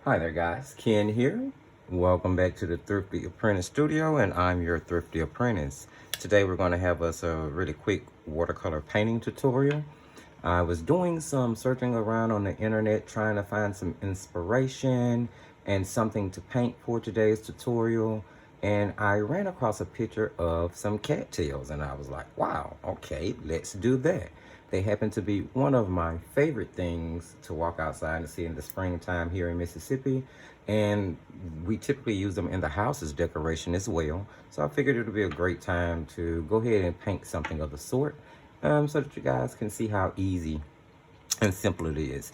Hi there guys, Ken here. Welcome back to the Thrifty Apprentice Studio, and I'm your Thrifty Apprentice. Today we're going to have us a really quick watercolor painting tutorial. I was doing some searching around on the internet trying to find some inspiration and something to paint for today's tutorial, and I ran across a picture of some cattails and I was like, wow, okay, let's do that. They happen to be one of my favorite things to walk outside and see in the springtime here in Mississippi, and we typically use them in the house as decoration as well. So I figured it would be a great time to go ahead and paint something of the sort, so that you guys can see how easy and simple it is.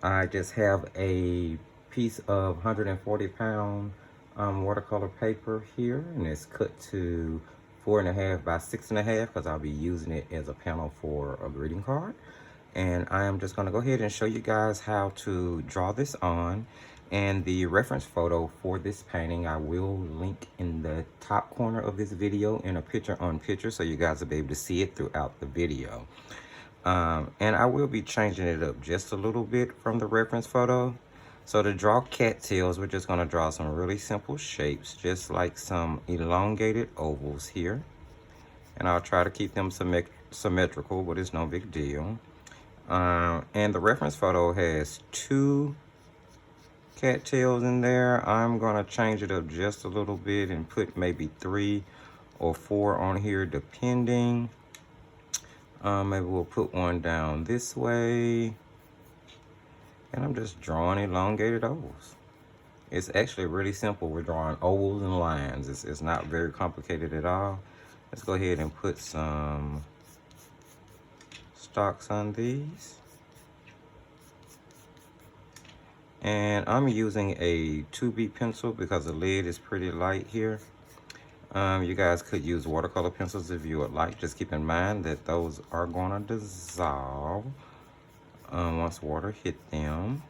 I just have a piece of 140-pound watercolor paper here, and it's cut to 4.5 by 6.5 because I'll be using it as a panel for a greeting card. And I am just going to go ahead and show you guys how to draw this on. And the reference photo for this painting I will link in the top corner of this video in a picture-on-picture, so you guys will be able to see it throughout the video. And I will be changing it up just a little bit from the reference photo. So to draw cattails, we're just going to draw some really simple shapes, just like some elongated ovals here. And I'll try to keep them symmetrical, but it's no big deal. And the reference photo has 2 cattails in there. I'm going to change it up just a little bit and put maybe 3 or 4 on here, depending. Maybe we'll put one down this way. And I'm just drawing elongated ovals. It's actually really simple. We're drawing ovals and lines. It's not very complicated at all. Let's go ahead and put some stalks on these. And I'm using a 2B pencil because the lead is pretty light here. You guys could use watercolor pencils if you would like. Just keep in mind that those are going to dissolve once water hit them.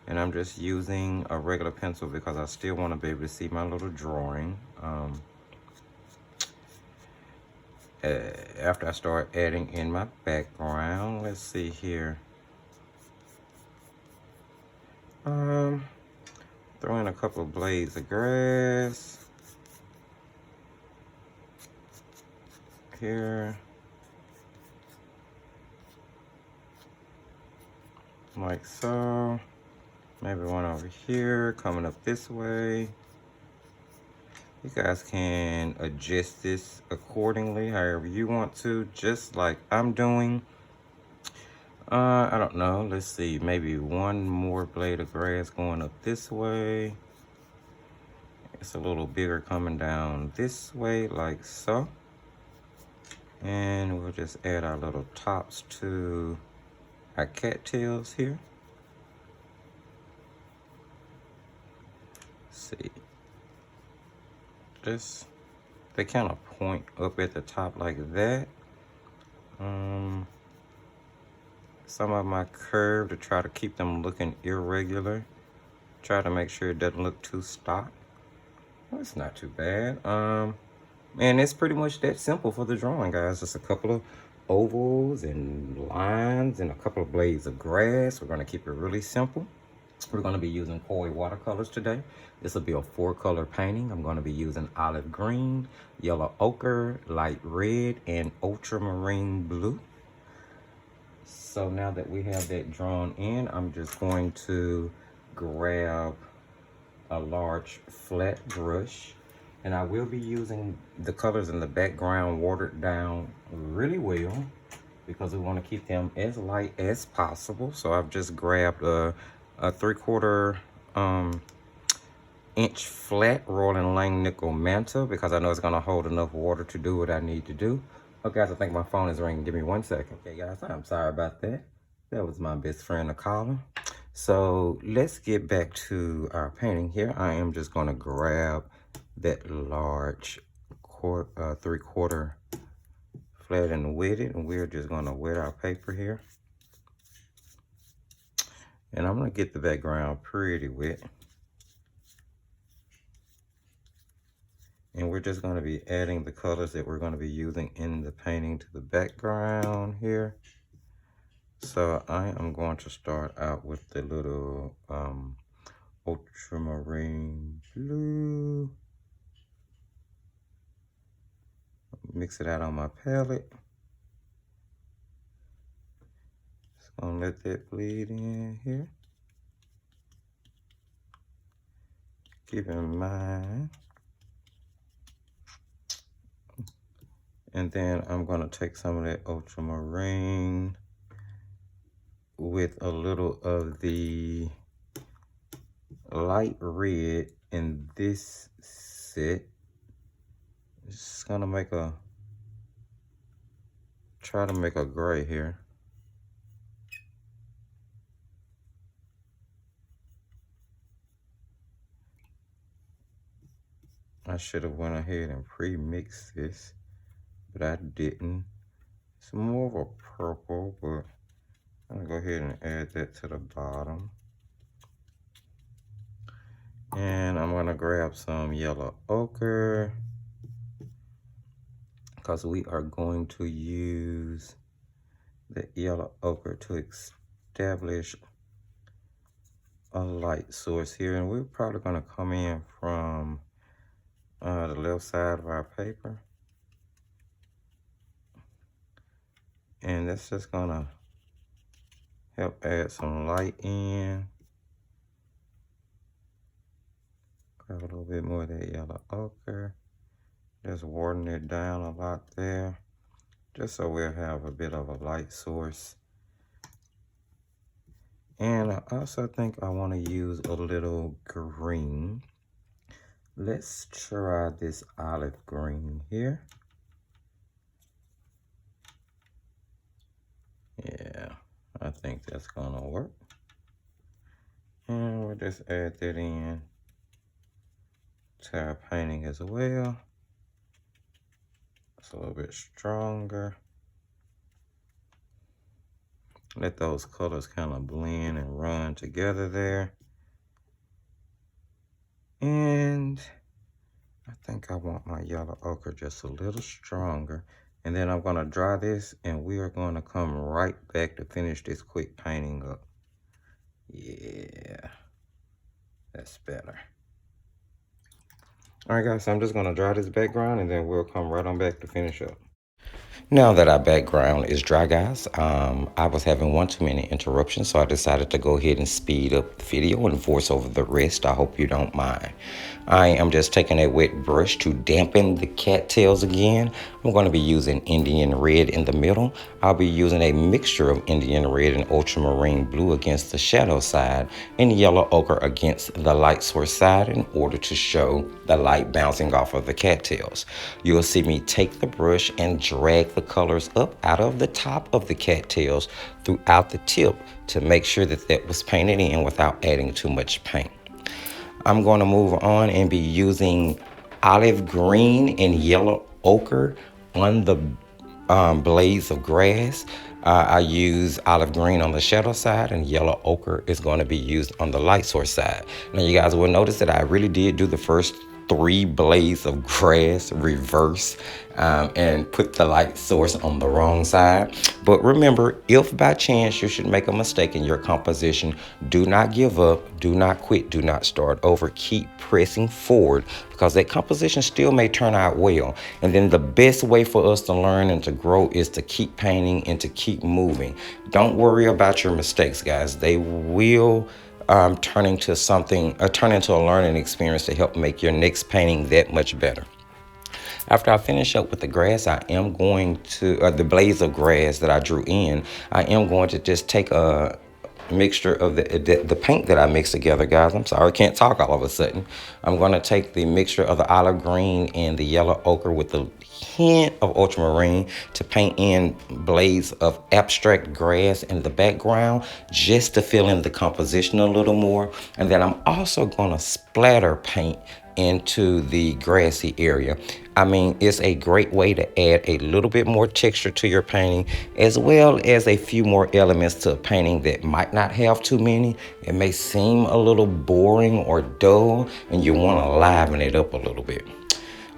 And I'm just using a regular pencil because I still want to be able to see my little drawing. After I start adding in my background, let's see here. Throw in a couple of blades of grass here, like so. Maybe one over here, coming up this way. You guys can adjust this accordingly, however you want to, just like I'm doing. I don't know, let's see, maybe one more blade of grass going up this way. It's a little bigger coming down this way, like so. And we'll just add our little tops to our cattails here. See, just they kind of point up at the top like that. Some of my curve to try to keep them looking irregular. Try to make sure it doesn't look too stock. Well, it's not too bad. And it's pretty much that simple for the drawing, guys. Just a couple of ovals and lines and a couple of blades of grass. We're going to keep it really simple. We're going to be using Cattail watercolors today. This will be a 4-color painting. I'm going to be using olive green, yellow ochre, light red, and ultramarine blue. So now that we have that drawn in, I'm just going to grab a large flat brush, and I will be using the colors in the background watered down really well because we want to keep them as light as possible. So I've just grabbed a 3/4 inch flat rolling Lang nickel manta because I know it's going to hold enough water to do what I need to do. Okay, guys, I think my phone is ringing. Give me 1 second. Okay, guys, I'm sorry about that. That was my best friend calling. So let's get back to our painting here. I am just going to grab that large 3/4 flat and wet it, and we're just going to wet our paper here. And I'm going to get the background pretty wet. And we're just going to be adding the colors that we're going to be using in the painting to the background here. So I am going to start out with the little ultramarine blue. Mix it out on my palette. Just gonna let that bleed in here. Keep in mind. And then I'm gonna take some of that ultramarine with a little of the light red in this set. Just gonna try to make a gray here. I should have went ahead and pre-mixed this, but I didn't. It's more of a purple, but I'm gonna go ahead and add that to the bottom. And I'm gonna grab some yellow ochre because we are going to use the yellow ochre to establish a light source here. And we're probably gonna come in from the left side of our paper. And that's just gonna help add some light in. Grab a little bit more of that yellow ochre. Just watering it down a lot there, just so we'll have a bit of a light source. And I also think I want to use a little green. Let's try this olive green here. Yeah, I think that's gonna work. And we'll just add that in to our painting as well. It's a little bit stronger. Let those colors kind of blend and run together there. And I think I want my yellow ochre just a little stronger. And then I'm going to dry this, and we are going to come right back to finish this quick painting up. Yeah, that's better. All right, guys, so I'm just going to dry this background, and then we'll come right on back to finish up. Now that our background is dry, guys, I was having one too many interruptions, so I decided to go ahead and speed up the video and voice over the rest. I hope you don't mind. I am just taking a wet brush to dampen the cattails again. I'm going to be using Indian red in the middle. I'll be using a mixture of Indian red and ultramarine blue against the shadow side and yellow ochre against the light source side in order to show the light bouncing off of the cattails. You'll see me take the brush and drag the colors up out of the top of the cattails throughout the tip to make sure that that was painted in without adding too much paint. I'm going to move on and be using olive green and yellow ochre on the blades of grass. I use olive green on the shadow side, and yellow ochre is going to be used on the light source side. Now you guys will notice that I really did do the first 3 blades of grass reverse and put the light source on the wrong side. But remember, if by chance you should make a mistake in your composition, do not give up, do not quit, do not start over. Keep pressing forward, because that composition still may turn out well. And then the best way for us to learn and to grow is to keep painting and to keep moving. Don't worry about your mistakes, guys. They will turn into a learning experience to help make your next painting that much better. After I finish up with the grass, I am going to, the blades of grass that I drew in, I am going to just take a mixture of the paint that I mixed together, guys. I'm sorry, I can't talk all of a sudden. I'm going to take the mixture of the olive green and the yellow ochre with the hint of ultramarine to paint in blades of abstract grass in the background, just to fill in the composition a little more. And then I'm also going to splatter paint into the grassy area. I mean, it's a great way to add a little bit more texture to your painting, as well as a few more elements to a painting that might not have too many. It may seem a little boring or dull, and you want to liven it up a little bit.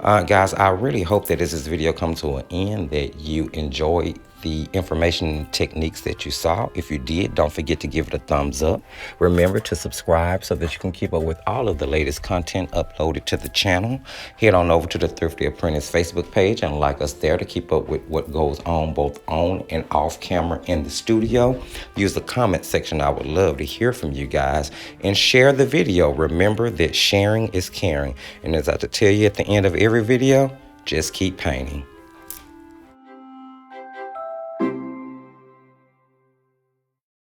Guys, I really hope that as this video comes to an end, that you enjoyed the information and techniques that you saw. If you did, don't forget to give it a thumbs up. Remember to subscribe so that you can keep up with all of the latest content uploaded to the channel. Head on over to the Thrifty Apprentice Facebook page and like us there to keep up with what goes on both on and off camera in the studio. Use the comment section. I would love to hear from you guys, and share the video. Remember that sharing is caring. And as I have to tell you at the end of every video, just keep painting.